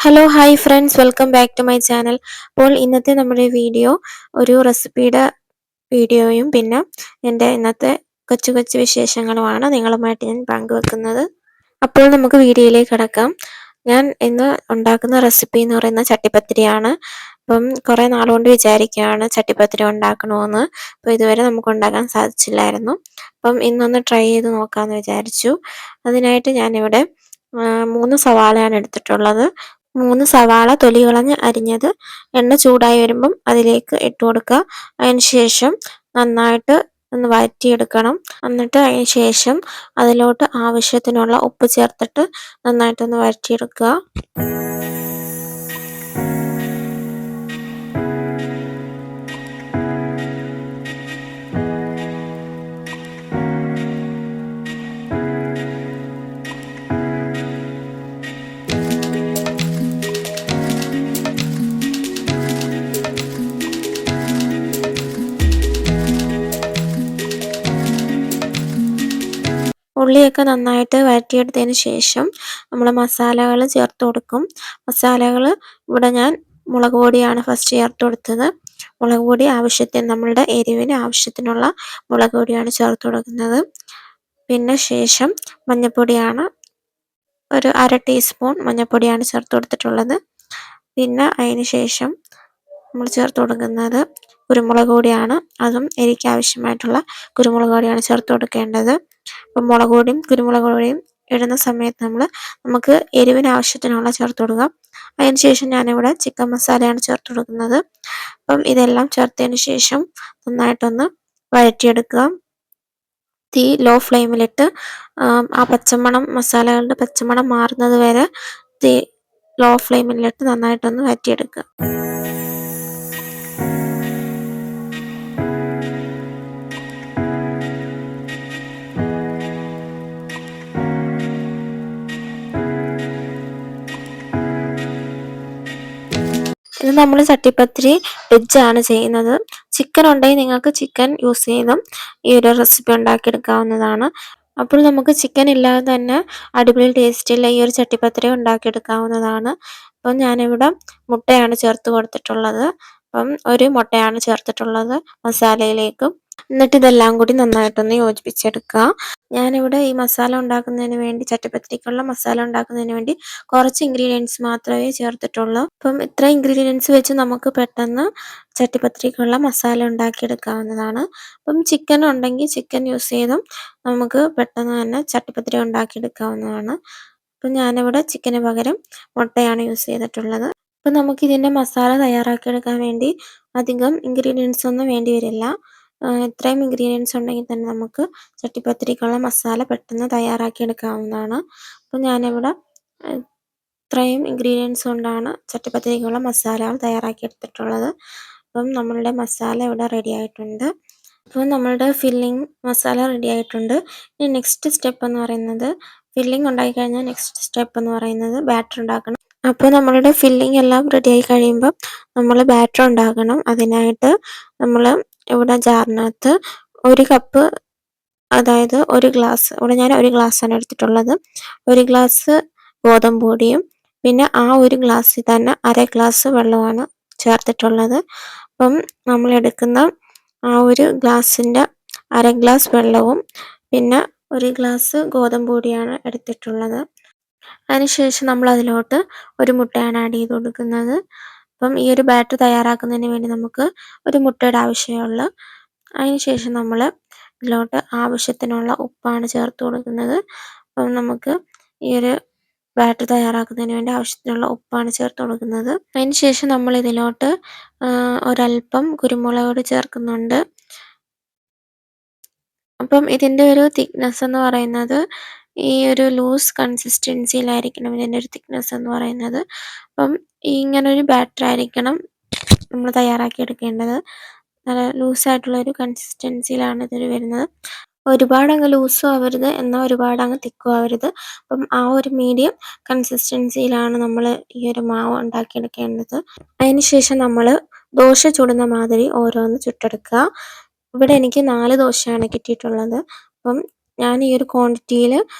Hello hi friends, welcome back to my channel. അപ്പോൾ ഇന്നത്തെ നമ്മുടെ വീഡിയോ ഒരു റെസിപ്പിയുടെ വീഡിയോയും പിന്നെ എൻ്റെ ഇന്നത്തെ കൊച്ചു കൊച്ചു വിശേഷങ്ങളുമാണ് നിങ്ങളുമായിട്ട് ഞാൻ പങ്കുവെക്കുന്നത്. അപ്പോൾ നമുക്ക് വീഡിയോയിലേക്ക് കടക്കാം. ഞാൻ ഇന്ന് ഉണ്ടാക്കുന്ന റെസിപ്പി എന്ന് പറയുന്ന ചട്ടിപ്പത്തിരിയാണ്. അപ്പം കുറേ നാളുകൊണ്ട് വിചാരിക്കുകയാണ് ചട്ടിപ്പത്തിരി ഉണ്ടാക്കണമെന്ന്. അപ്പോൾ ഇതുവരെ നമുക്ക് ഉണ്ടാക്കാൻ സാധിച്ചില്ലായിരുന്നു. അപ്പം ഇന്നൊന്ന് ട്രൈ ചെയ്ത് നോക്കാമെന്ന് വിചാരിച്ചു. അതിനായിട്ട് ഞാനിവിടെ 3 സവാളയാണ് എടുത്തിട്ടുള്ളത്. 3 സവാള തൊലി കളഞ്ഞ് അരിഞ്ഞത് എണ്ണ ചൂടായി വരുമ്പം അതിലേക്ക് ഇട്ട് കൊടുക്കുക. അതിന് ശേഷം നന്നായിട്ട് ഒന്ന് വഴറ്റിയെടുക്കണം. എന്നിട്ട് അതിന് ശേഷം അതിലോട്ട് ആവശ്യത്തിനുള്ള ഉപ്പ് ചേർത്തിട്ട് നന്നായിട്ടൊന്ന് വഴറ്റിയെടുക്കുക. ഉള്ളിയൊക്കെ നന്നായിട്ട് വഴറ്റിയെടുത്തതിന് ശേഷം നമ്മൾ മസാലകൾ ചേർത്ത് കൊടുക്കും. മസാലകൾ ഇവിടെ ഞാൻ മുളക് പൊടിയാണ് ഫസ്റ്റ് ചേർത്ത് കൊടുത്തത്. മുളക് പൊടി നമ്മളുടെ എരിവിന് ആവശ്യത്തിനുള്ള മുളക് പൊടിയാണ് ചേർത്ത് കൊടുക്കുന്നത്. പിന്നെ ശേഷം മഞ്ഞൾപ്പൊടിയാണ്, ഒരു 1/2 ടീസ്പൂൺ മഞ്ഞൾപ്പൊടിയാണ് ചേർത്ത് കൊടുത്തിട്ടുള്ളത്. പിന്നെ അതിന് ശേഷം നമ്മൾ ചേർത്ത് കൊടുക്കുന്നത് കുരുമുളക് പൊടിയാണ്. അതും എനിക്ക് ആവശ്യമായിട്ടുള്ള കുരുമുളക് പൊടിയാണ് ചേർത്ത് കൊടുക്കേണ്ടത്. അപ്പം മുളക് പൊടിയും കുരുമുളക് പൊടിയും ഇടുന്ന സമയത്ത് നമുക്ക് എരിവിന് ആവശ്യത്തിനുള്ള ചേർത്ത് കൊടുക്കാം. അതിന് ശേഷം ഞാനിവിടെ ചിക്കൻ മസാലയാണ് ചേർത്ത് കൊടുക്കുന്നത്. അപ്പം ഇതെല്ലാം ചേർത്തതിന് ശേഷം നന്നായിട്ടൊന്ന് വഴറ്റിയെടുക്കുക. തീ ലോ ഫ്ലെയിമിലിട്ട് മസാലകളുടെ പച്ചമണം മാറുന്നത് വരെ തീ ലോ ഫ്ലെയിമിലിട്ട് നന്നായിട്ടൊന്ന് വഴറ്റിയെടുക്കുക. ഇത് നമ്മൾ ചട്ടിപ്പത്തിരി വെജാണ് ചെയ്യുന്നത്. ചിക്കൻ ഉണ്ടെങ്കിൽ നിങ്ങൾക്ക് ചിക്കൻ യൂസ് ചെയ്തും ഈ ഒരു റെസിപ്പി ഉണ്ടാക്കിയെടുക്കാവുന്നതാണ്. അപ്പോൾ നമുക്ക് ചിക്കൻ ഇല്ലാതെ തന്നെ അടിപൊളി ടേസ്റ്റിൽ ഈ ഒരു ചട്ടിപ്പത്തിരി ഉണ്ടാക്കിയെടുക്കാവുന്നതാണ്. അപ്പം ഞാനിവിടെ മുട്ടയാണ് ചേർത്ത് കൊടുത്തിട്ടുള്ളത്. അപ്പം ഒരു മുട്ടയാണ് ചേർത്തിട്ടുള്ളത് മസാലയിലേക്കും. എന്നിട്ട് ഇതെല്ലാം കൂടി നന്നായിട്ടൊന്ന് യോജിപ്പിച്ചെടുക്കുക. ഞാനിവിടെ ഈ മസാല ഉണ്ടാക്കുന്നതിന് വേണ്ടി, ചട്ടിപ്പത്തിരിക്കുള്ള മസാല ഉണ്ടാക്കുന്നതിന് വേണ്ടി കുറച്ച് ഇൻഗ്രീഡിയൻസ് മാത്രമേ ചേർത്തിട്ടുള്ളൂ. അപ്പം ഇത്ര ഇൻഗ്രീഡിയൻസ് വെച്ച് നമുക്ക് പെട്ടെന്ന് ചട്ടിപ്പത്തിരിക്കുള്ള മസാല ഉണ്ടാക്കിയെടുക്കാവുന്നതാണ്. അപ്പം ചിക്കൻ ഉണ്ടെങ്കിൽ ചിക്കൻ യൂസ് ചെയ്തും നമുക്ക് പെട്ടെന്ന് തന്നെ ചട്ടിപ്പത്തിരി ഉണ്ടാക്കിയെടുക്കാവുന്നതാണ്. അപ്പം ഞാനിവിടെ ചിക്കന് പകരം മുട്ടയാണ് യൂസ് ചെയ്തിട്ടുള്ളത്. അപ്പം നമുക്കിതിൻ്റെ മസാല തയ്യാറാക്കിയെടുക്കാൻ വേണ്ടി അധികം ഇൻഗ്രീഡിയൻസ് ഒന്നും വേണ്ടി വരില്ല. ഇത്രയും ഇൻഗ്രീഡിയൻസ് ഉണ്ടെങ്കിൽ തന്നെ നമുക്ക് ചട്ടിപ്പത്തിരിക്കുള്ള മസാല പെട്ടെന്ന് തയ്യാറാക്കിയെടുക്കാവുന്നതാണ്. അപ്പം ഞാനിവിടെ ഇത്രയും ഇൻഗ്രീഡിയൻസ് കൊണ്ടാണ് ചട്ടിപ്പത്തിരിക്കുള്ള മസാലകൾ തയ്യാറാക്കിയെടുത്തിട്ടുള്ളത്. അപ്പം നമ്മളുടെ മസാല ഇവിടെ റെഡി ആയിട്ടുണ്ട്. അപ്പോൾ നമ്മളുടെ മസാല റെഡി ആയിട്ടുണ്ട്. ഇനി നെക്സ്റ്റ് സ്റ്റെപ്പ് എന്ന് പറയുന്നത്, ഫില്ലിംഗ് ഉണ്ടാക്കിക്കഴിഞ്ഞാൽ നെക്സ്റ്റ് സ്റ്റെപ്പ് എന്ന് പറയുന്നത് ബാറ്റർ ഉണ്ടാക്കണം. അപ്പോൾ നമ്മളുടെ ഫില്ലിംഗ് എല്ലാം റെഡി ആയി കഴിയുമ്പോൾ നമ്മൾ ബാറ്റർ ഉണ്ടാക്കണം. അതിനായിട്ട് നമ്മൾ ഇവിടെ ജാറിനകത്ത് 1 കപ്പ്, അതായത് 1 ഗ്ലാസ്, ഇവിടെ ഞാൻ 1 ഗ്ലാസ്സാണ് എടുത്തിട്ടുള്ളത്. 1 ഗ്ലാസ് ഗോതമ്പ് പൊടിയും പിന്നെ ആ 1 ഗ്ലാസ്സിൽ തന്നെ 1/2 ഗ്ലാസ് വെള്ളമാണ് ചേർത്തിട്ടുള്ളത്. അപ്പം നമ്മൾ എടുക്കുന്ന ആ 1 ഗ്ലാസിൻ്റെ 1/2 ഗ്ലാസ് വെള്ളവും പിന്നെ 1 ഗ്ലാസ് ഗോതമ്പ് പൊടിയാണ് എടുത്തിട്ടുള്ളത്. അതിനുശേഷം നമ്മൾ അതിലോട്ട് 1 മുട്ടയാണ് ആഡ് ചെയ്ത് കൊടുക്കുന്നത്. അപ്പം ഈ ഒരു ബാറ്റർ തയ്യാറാക്കുന്നതിന് വേണ്ടി നമുക്ക് 1 മുട്ടയുടെ ആവശ്യമുള്ളൂ. അതിനുശേഷം നമ്മൾ ഇതിലോട്ട് ആവശ്യത്തിനുള്ള ഉപ്പാണ് ചേർത്ത് കൊടുക്കുന്നത്. അപ്പം നമുക്ക് ഈ ഒരു ബാറ്റർ തയ്യാറാക്കുന്നതിന് വേണ്ടി ആവശ്യത്തിനുള്ള ഉപ്പാണ് ചേർത്ത് കൊടുക്കുന്നത്. അതിനുശേഷം നമ്മൾ ഇതിലോട്ട് ഒരല്പം കുരുമുളക് പൊടി ചേർക്കുന്നുണ്ട്. അപ്പം ഇതിൻ്റെ ഒരു തിക്നെസ് എന്ന് പറയുന്നത് ഈ ഒരു ലൂസ് കൺസിസ്റ്റൻസിയിലായിരിക്കണം ഇതിൻ്റെ ഒരു തിക്നെസ് എന്ന് പറയുന്നത്. അപ്പം ഇങ്ങനൊരു ബാറ്റർ ആയിരിക്കണം നമ്മൾ തയ്യാറാക്കിയെടുക്കേണ്ടത്. നല്ല ലൂസായിട്ടുള്ളൊരു കൺസിസ്റ്റൻസിയിലാണ് ഇതിൽ വരുന്നത്. ഒരുപാട് അങ്ങ് ലൂസും ആവരുത്, എന്നാൽ ഒരുപാട് അങ്ങ് തിക്കും ആവരുത്. അപ്പം ആ ഒരു മീഡിയം കൺസിസ്റ്റൻസിയിലാണ് നമ്മൾ ഈ ഒരു മാവ് ഉണ്ടാക്കിയെടുക്കേണ്ടത്. അതിന് ശേഷം നമ്മൾ ദോശ ചുടുന്ന മാതിരി ഓരോന്ന് ചുട്ടെടുക്കുക. ഇവിടെ എനിക്ക് 4 ദോശയാണ് കിട്ടിയിട്ടുള്ളത്. അപ്പം ഞാൻ ഈ ഒരു ക്വാണ്ടിറ്റിയിൽ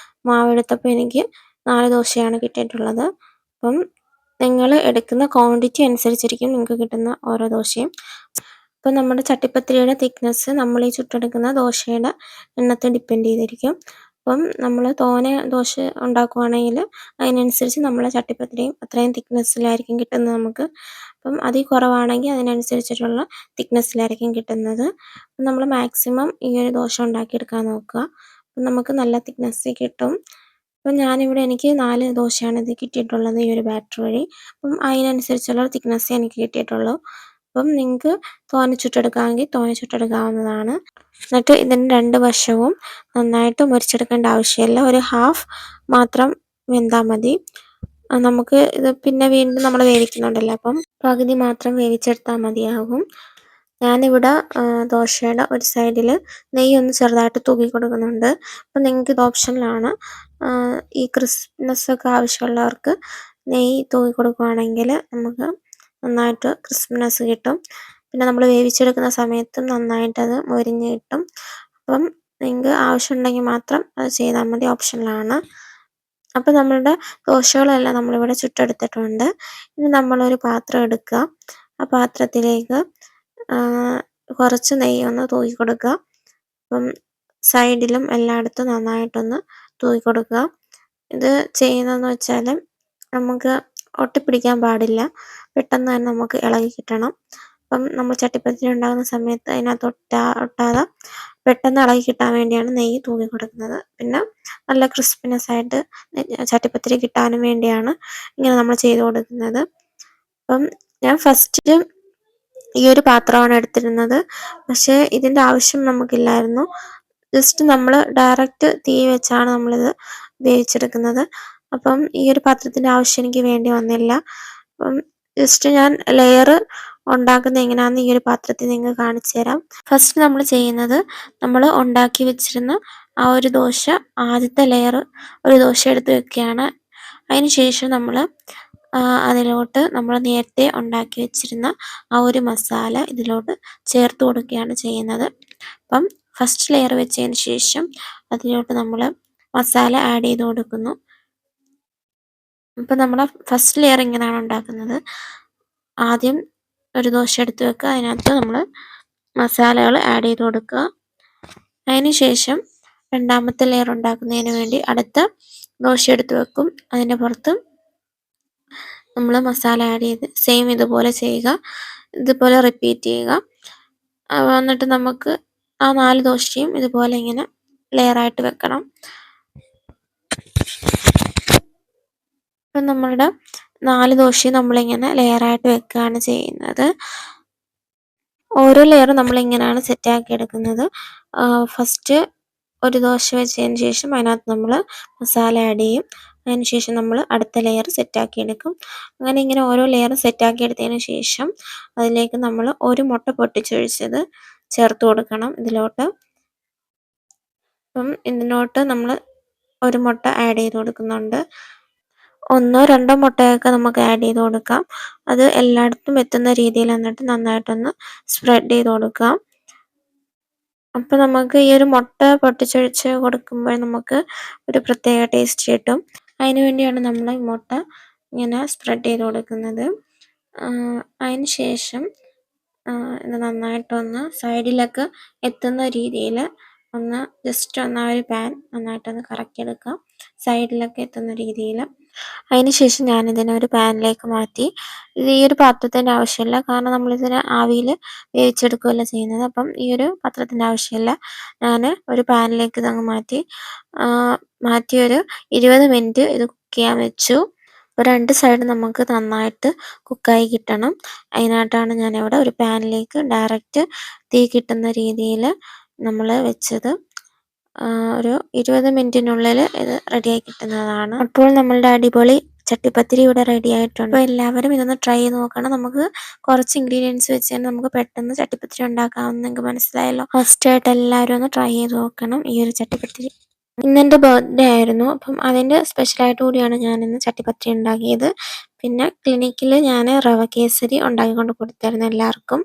മാവെടുത്തപ്പോൾ എനിക്ക് 4 ദോശയാണ് കിട്ടിയിട്ടുള്ളത്. അപ്പം നിങ്ങൾ എടുക്കുന്ന ക്വാണ്ടിറ്റി അനുസരിച്ചിരിക്കും നിങ്ങൾക്ക് കിട്ടുന്ന ഓരോ ദോശയും. അപ്പോൾ നമ്മുടെ ചട്ടിപ്പത്തിരിയുടെ തിക്നെസ്സ് നമ്മൾ ഈ ചുട്ടെടുക്കുന്ന ദോശയുടെ എണ്ണത്തെ ഡിപ്പെൻഡ് ചെയ്തിരിക്കും. അപ്പം നമ്മൾ തോനെ ദോശ ഉണ്ടാക്കുവാണെങ്കിൽ അതിനനുസരിച്ച് നമ്മളെ ചട്ടിപ്പത്തിരിയും അത്രയും തിക്നെസ്സിലായിരിക്കും കിട്ടുന്നത് നമുക്ക്. അപ്പം അതിൽ കുറവാണെങ്കിൽ അതിനനുസരിച്ചിട്ടുള്ള തിക്നെസ്സിലായിരിക്കും കിട്ടുന്നത്. നമ്മൾ മാക്സിമം ഈ ഒരു ദോശ ഉണ്ടാക്കിയെടുക്കാൻ നോക്കുക. അപ്പം നമുക്ക് നല്ല തിക്നെസ്സിൽ കിട്ടും. അപ്പം ഞാനിവിടെ എനിക്ക് 4 ദോശയാണ് ഇത് കിട്ടിയിട്ടുള്ളത് ഈ ഒരു ബാറ്റർ വഴി. അപ്പം അതിനനുസരിച്ചുള്ള തിക്നെസ്സേ എനിക്ക് കിട്ടിയിട്ടുള്ളൂ. അപ്പം നിങ്ങൾക്ക് തോനെ ചുട്ടെടുക്കാമെങ്കിൽ തോനെ ചുട്ടെടുക്കാവുന്നതാണ്. എന്നിട്ട് ഇതിൻ്റെ 2 വശവും നന്നായിട്ട് മുരിച്ചെടുക്കേണ്ട ആവശ്യമില്ല. ഒരു ഹാഫ് മാത്രം വെന്താൽ മതി. നമുക്ക് ഇത് പിന്നെ വീണ്ടും നമ്മൾ വേവിക്കുന്നുണ്ടല്ലോ, അപ്പം പകുതി മാത്രം വേവിച്ചെടുത്താൽ മതിയാകും. ഞാനിവിടെ ദോശയുടെ ഒരു സൈഡിൽ നെയ്യ് ഒന്ന് ചെറുതായിട്ട് തൂക്കി കൊടുക്കുന്നുണ്ട്. അപ്പം നിങ്ങൾക്ക് ഇത് ഓപ്ഷനിലാണ്. ഈ ക്രിസ്പിനെസ്സൊക്കെ ആവശ്യമുള്ളവർക്ക് നെയ്യ് തൂക്കി കൊടുക്കുകയാണെങ്കിൽ നമുക്ക് നന്നായിട്ട് ക്രിസ്പിനെസ് കിട്ടും. പിന്നെ നമ്മൾ വേവിച്ചെടുക്കുന്ന സമയത്തും നന്നായിട്ടത് മൊരിഞ്ഞ് കിട്ടും. അപ്പം നിങ്ങൾക്ക് ആവശ്യമുണ്ടെങ്കിൽ മാത്രം അത് ചെയ്താൽ മതി, ഓപ്ഷനിലാണ്. അപ്പോൾ നമ്മളുടെ ദോശകളെല്ലാം നമ്മളിവിടെ ചുട്ടെടുത്തിട്ടുണ്ട്. ഇനി നമ്മളൊരു പാത്രം എടുക്കുക. ആ പാത്രത്തിലേക്ക് കുറച്ച് നെയ്യൊന്ന് തൂക്കി കൊടുക്കുക. അപ്പം സൈഡിലും എല്ലായിടത്തും നന്നായിട്ടൊന്ന് തൂക്കി കൊടുക്കുക. ഇത് ചെയ്യുന്നതെന്ന് വെച്ചാൽ നമുക്ക് ഒട്ടിപ്പിടിക്കാൻ പാടില്ല, പെട്ടെന്ന് തന്നെ നമുക്ക് ഇളകി കിട്ടണം. അപ്പം നമ്മൾ ചട്ടിപ്പത്തിരി ഉണ്ടാകുന്ന സമയത്ത് അതിനകത്ത് ഒട്ടാതെ പെട്ടെന്ന് ഇളകി കിട്ടാൻ വേണ്ടിയാണ് നെയ്യ് തൂക്കി കൊടുക്കുന്നത്. പിന്നെ നല്ല ക്രിസ്പിനെസ് ആയിട്ട് ചട്ടിപ്പത്തിരി കിട്ടാനും വേണ്ടിയാണ് ഇങ്ങനെ നമ്മൾ ചെയ്ത് കൊടുക്കുന്നത്. അപ്പം ഞാൻ ഫസ്റ്റ് ഈ ഒരു പാത്രമാണ് എടുത്തിരുന്നത്, പക്ഷേ ഇതിൻ്റെ ആവശ്യം നമുക്കില്ലായിരുന്നു. ജസ്റ്റ് നമ്മൾ ഡയറക്റ്റ് തീ വെച്ചാണ് നമ്മളിത് വേവിച്ചെടുക്കുന്നത്. അപ്പം ഈ ഒരു പാത്രത്തിൻ്റെ ആവശ്യം എനിക്ക് വേണ്ടി വന്നില്ല. അപ്പം ജസ്റ്റ് ഞാൻ ലെയർ ഉണ്ടാക്കുന്നത് എങ്ങനെയാണെന്ന് ഈ ഒരു പാത്രത്തിൽ നിങ്ങൾക്ക് കാണിച്ചു തരാം. ഫസ്റ്റ് നമ്മൾ ചെയ്യുന്നത്, നമ്മൾ ഉണ്ടാക്കി വെച്ചിരുന്ന ആ ഒരു ദോശ ആദ്യത്തെ ലെയർ ഒരു ദോശ എടുത്ത് വെക്കുകയാണ്. അതിന് ശേഷം നമ്മൾ അതിലോട്ട് നമ്മൾ നേരത്തെ ഉണ്ടാക്കി വെച്ചിരുന്ന ആ ഒരു മസാല ഇതിലോട്ട് ചേർത്ത് കൊടുക്കുകയാണ് ചെയ്യുന്നത്. അപ്പം ഫസ്റ്റ് ലെയർ വെച്ചതിന് ശേഷം അതിലോട്ട് നമ്മൾ മസാല ആഡ് ചെയ്ത് കൊടുക്കുന്നു. അപ്പം നമ്മൾ ഫസ്റ്റ് ലെയർ ഇങ്ങനെയാണ് ഉണ്ടാക്കുന്നത്. ആദ്യം ഒരു ദോശ എടുത്ത് വെക്കുക, അതിനകത്ത് നമ്മൾ മസാലകൾ ആഡ് ചെയ്ത് കൊടുക്കുക. അതിന് ശേഷം രണ്ടാമത്തെ ലെയർ ഉണ്ടാക്കുന്നതിന് വേണ്ടി അടുത്ത ദോശ എടുത്ത് വെക്കും, അതിൻ്റെ പുറത്ത് നമ്മൾ മസാല ആഡ് ചെയ്ത് സെയിം ഇതുപോലെ ചെയ്യുക. ഇതുപോലെ റിപ്പീറ്റ് ചെയ്യുക. എന്നിട്ട് നമുക്ക് ആ 4 ദോശയും ഇതുപോലെ ഇങ്ങനെ ലെയറായിട്ട് വെക്കണം. ഇപ്പം നമ്മളുടെ 4 ദോശയും നമ്മളിങ്ങനെ ലെയറായിട്ട് വെക്കുകയാണ് ചെയ്യുന്നത്. ഓരോ ലെയറും നമ്മളിങ്ങനെയാണ് സെറ്റാക്കി എടുക്കുന്നത്. ഫസ്റ്റ് ഒരു ദോശ വെച്ചതിന് ശേഷം അതിനകത്ത് നമ്മൾ മസാല ആഡ് ചെയ്യും. അതിന് ശേഷം നമ്മൾ അടുത്ത ലെയർ സെറ്റാക്കി എടുക്കും. അങ്ങനെ ഇങ്ങനെ ഓരോ ലെയർ സെറ്റാക്കി എടുത്തതിന് ശേഷം അതിലേക്ക് നമ്മൾ ഒരു മുട്ട പൊട്ടിച്ചൊഴിച്ചത് ചേർത്ത് കൊടുക്കണം ഇതിലോട്ട്. അപ്പം ഇതിലോട്ട് നമ്മൾ ഒരു മുട്ട ആഡ് ചെയ്ത് കൊടുക്കുന്നുണ്ട്. 1 2 മുട്ടയൊക്കെ നമുക്ക് ആഡ് ചെയ്ത് കൊടുക്കാം. അത് എല്ലായിടത്തും എത്തുന്ന രീതിയിൽ എന്നിട്ട് നന്നായിട്ടൊന്ന് സ്പ്രെഡ് ചെയ്ത് കൊടുക്കാം. അപ്പോൾ നമുക്ക് ഈ ഒരു മുട്ട പൊട്ടിച്ചൊഴിച്ച് കൊടുക്കുമ്പോൾ നമുക്ക് ഒരു പ്രത്യേക ടേസ്റ്റ് കിട്ടും. അതിന് വേണ്ടിയാണ് നമ്മൾ ഈ മുട്ട ഇങ്ങനെ സ്പ്രെഡ് ചെയ്ത് കൊടുക്കുന്നത്. അതിന് ശേഷം ഇത് നന്നായിട്ടൊന്ന് സൈഡിലൊക്കെ എത്തുന്ന രീതിയിൽ ഒന്ന് ജസ്റ്റ് ഒന്ന് ആ ഒരു പാൻ നന്നായിട്ടൊന്ന് കറക്കിയെടുക്കാം, സൈഡിലൊക്കെ എത്തുന്ന രീതിയിൽ. അതിന് ശേഷം ഞാനിതിനെ ഒരു പാനിലേക്ക് മാറ്റി. ഇത് ഈ ഒരു പാത്രത്തിൻ്റെ ആവശ്യമില്ല, കാരണം നമ്മളിതിനെ ആവിയിൽ വേവിച്ചെടുക്കുകയല്ല ചെയ്യുന്നത്. അപ്പം ഈ ഒരു പാത്രത്തിൻ്റെ ആവശ്യമില്ല. ഞാൻ ഒരു പാനിലേക്ക് ഇതങ്ങ് മാറ്റി ഒരു 20 മിനിറ്റ് ഇത് കുക്ക് ചെയ്യാൻ വെച്ചു. അപ്പോൾ 2 സൈഡ് നമുക്ക് നന്നായിട്ട് കുക്കായി കിട്ടണം. അതിനായിട്ടാണ് ഞാനിവിടെ ഒരു പാനിലേക്ക് ഡയറക്റ്റ് തീ കിട്ടുന്ന രീതിയിൽ നമ്മൾ വെച്ചത്. ഒരു 20 മിനിറ്റിനുള്ളിൽ ഇത് റെഡിയായി കിട്ടുന്നതാണ്. അപ്പോൾ നമ്മളുടെ അടിപൊളി ചട്ടിപ്പത്തിരി ഇവിടെ റെഡി ആയിട്ടുണ്ട്. അപ്പോൾ എല്ലാവരും ഇതൊന്ന് ട്രൈ ചെയ്ത് നോക്കണം. നമുക്ക് കുറച്ച് ഇൻഗ്രീഡിയൻസ് വെച്ച് തന്നെ നമുക്ക് പെട്ടെന്ന് ചട്ടിപ്പത്തിരി ഉണ്ടാക്കാമെന്ന് നിങ്ങൾക്ക് മനസ്സിലായല്ലോ. ഫസ്റ്റായിട്ട് എല്ലാവരും ഒന്ന് ട്രൈ ചെയ്ത് നോക്കണം ഈ ഒരു ചട്ടിപ്പത്തിരി. ഇന്നെൻ്റെ ബർത്ത്ഡേ ആയിരുന്നു, അപ്പം അതിൻ്റെ സ്പെഷ്യലായിട്ട് കൂടിയാണ് ഞാനിന്ന് ചട്ടിപ്പത്തിരി ഉണ്ടാക്കിയത്. പിന്നെ ക്ലിനിക്കിൽ ഞാൻ റവ കേസരി ഉണ്ടാക്കിക്കൊണ്ട് കൊടുത്തായിരുന്നു എല്ലാവർക്കും.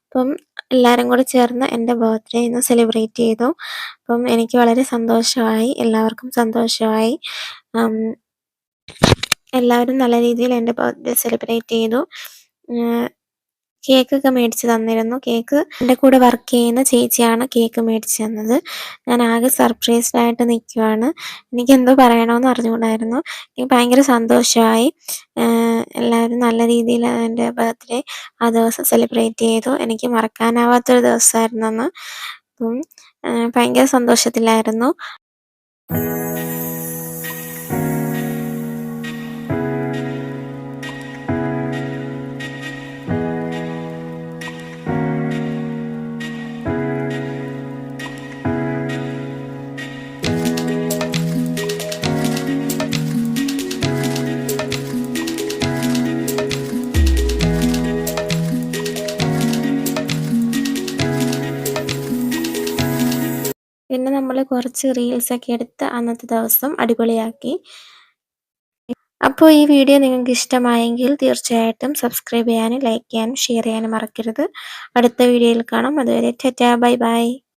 അപ്പം എല്ലാവരും കൂടി ചേർന്ന് എൻ്റെ ബർത്ത്ഡേ ഇന്ന് സെലിബ്രേറ്റ് ചെയ്തു. അപ്പം എനിക്ക് വളരെ സന്തോഷമായി, എല്ലാവർക്കും സന്തോഷമായി. എല്ലാവരും നല്ല രീതിയിൽ എൻ്റെ ബർത്ത്ഡേ സെലിബ്രേറ്റ് ചെയ്തു. കേക്കൊക്കെ മേടിച്ച് തന്നിരുന്നു. കേക്ക് എൻ്റെ കൂടെ വർക്ക് ചെയ്യുന്ന ചേച്ചിയാണ് കേക്ക് മേടിച്ച് തന്നത്. ഞാൻ ആകെ സർപ്രൈസ്ഡ് ആയിട്ട് നിൽക്കുവാണ്. എനിക്കെന്തോ പറയണമെന്ന് അറിഞ്ഞുകൂടായിരുന്നു. എനിക്ക് ഭയങ്കര സന്തോഷമായി. എല്ലാവരും നല്ല രീതിയിൽ എൻ്റെ ബർത്ത്ഡേ ആ ദിവസം സെലിബ്രേറ്റ് ചെയ്തു. എനിക്ക് മറക്കാനാവാത്തൊരു ദിവസമായിരുന്നു അന്ന്. ഭയങ്കര സന്തോഷത്തിലായിരുന്നു. പിന്നെ നമ്മൾ കുറച്ച് റീൽസൊക്കെ എടുത്ത് അന്നത്തെ ദിവസം അടിപൊളിയാക്കി. അപ്പോൾ ഈ വീഡിയോ നിങ്ങൾക്ക് ഇഷ്ടമായെങ്കിൽ തീർച്ചയായിട്ടും സബ്സ്ക്രൈബ് ചെയ്യാനും ലൈക്ക് ചെയ്യാനും ഷെയർ ചെയ്യാനും മറക്കരുത്. അടുത്ത വീഡിയോയിൽ കാണാം. അതുവരെ ടാറ്റാ ബൈ ബൈ.